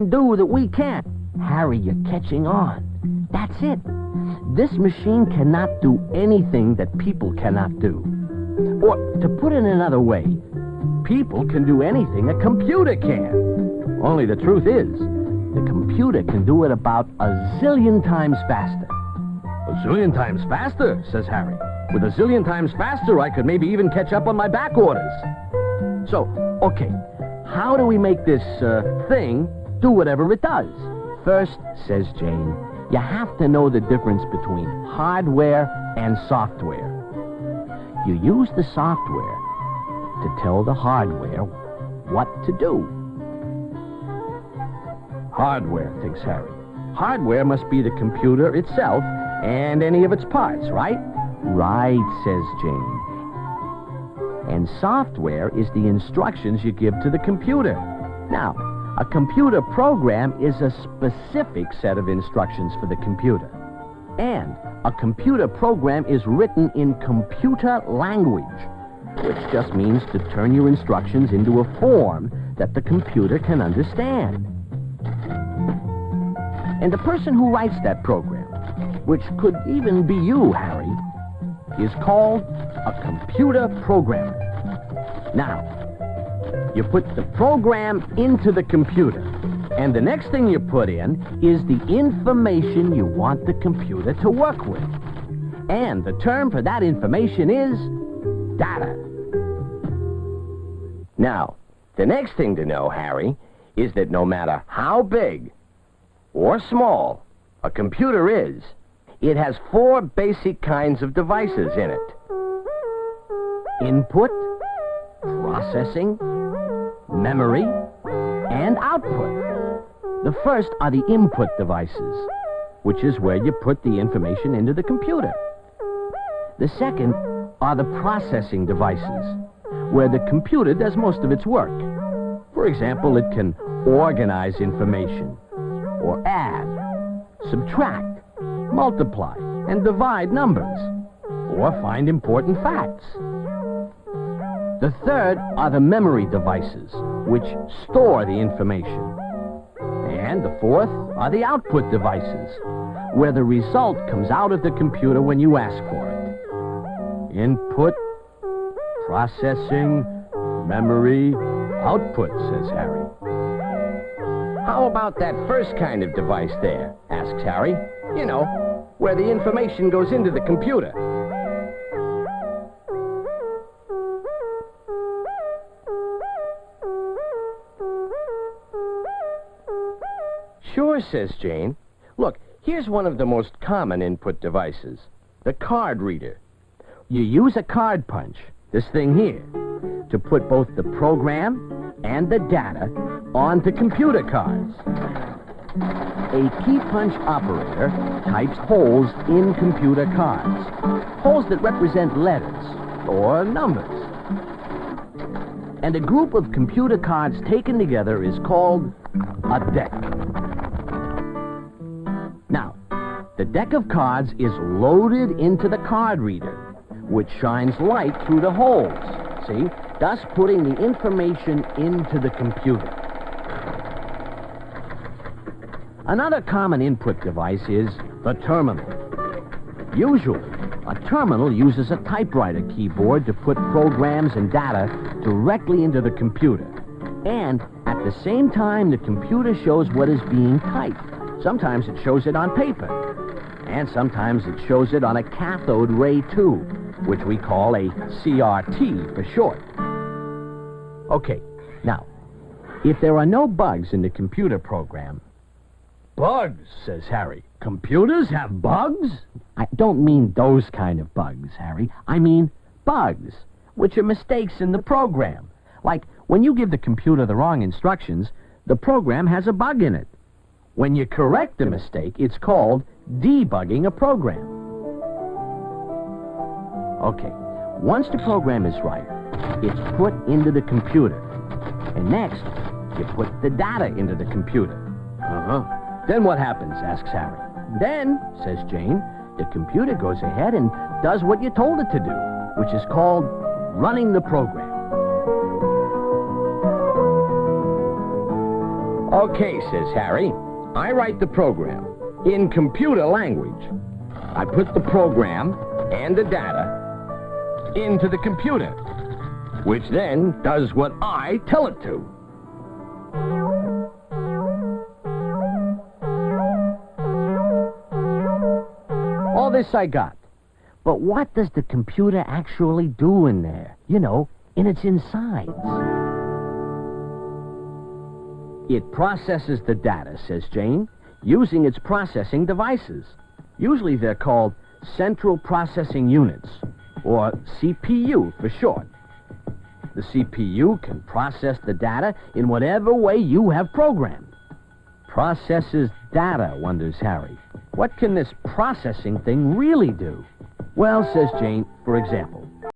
do that we can't. Harry, you're catching on. That's it. This machine cannot do anything that people cannot do. Or, to put it another way, people can do anything a computer can. Only the truth is, the computer can do it about a zillion times faster. A zillion times faster, says Harry. With a zillion times faster, I could maybe even catch up on my back orders. So, okay, how do we make this thing do whatever it does? First, says Jane, you have to know the difference between hardware and software. You use the software to tell the hardware what to do. Hardware, thinks Harry. Hardware must be the computer itself and any of its parts, right? Right, says Jane. And software is the instructions you give to the computer. Now, a computer program is a specific set of instructions for the computer. And a computer program is written in computer language, which just means to turn your instructions into a form that the computer can understand. And the person who writes that program, which could even be you, Harry, is called a computer programmer. Now, you put the program into the computer, and the next thing you put in is the information you want the computer to work with. And the term for that information is data. Now, the next thing to know, Harry, is that no matter how big or small a computer is, it has 4 basic kinds of devices in it. Input, processing, memory, and output. The first are the input devices, which is where you put the information into the computer. The second are the processing devices, where the computer does most of its work. For example, it can organize information, or add, subtract, multiply, and divide numbers, or find important facts. The third are the memory devices, which store the information. And the fourth are the output devices, where the result comes out of the computer when you ask for it. Input, processing, memory, output, says Harry. How about that first kind of device there, asks Harry. You know, where the information goes into the computer. Sure, says Jane. Look, here's one of the most common input devices, the card reader. You use a card punch, this thing here, to put both the program and the data onto computer cards. A key punch operator types holes in computer cards, holes that represent letters or numbers. And a group of computer cards taken together is called a deck. Now, the deck of cards is loaded into the card reader, which shines light through the holes, see, thus putting the information into the computer. Another common input device is the terminal. Usually, a terminal uses a typewriter keyboard to put programs and data directly into the computer. And at the same time, the computer shows what is being typed. Sometimes it shows it on paper, and sometimes it shows it on a cathode ray tube, which we call a CRT for short. Okay, now, if there are no bugs in the computer program... Bugs, says Harry. Computers have bugs? I don't mean those kind of bugs, Harry. I mean bugs, which are mistakes in the program. Like, when you give the computer the wrong instructions, the program has a bug in it. When you correct the mistake, it's called debugging a program. Okay, once the program is right, it's put into the computer. And next, you put the data into the computer. Then what happens, asks Harry. Then, says Jane, the computer goes ahead and does what you told it to do, which is called running the program. Okay, says Harry. I write the program in computer language. I put the program and the data into the computer, which then does what I tell it to. All this I got. But what does the computer actually do in there? You know, in its insides. It processes the data, says Jane, using its processing devices. Usually they're called Central Processing Units, or CPU for short. The CPU can process the data in whatever way you have programmed. Processes data, wonders Harry. What can this processing thing really do? Well, says Jane, for example,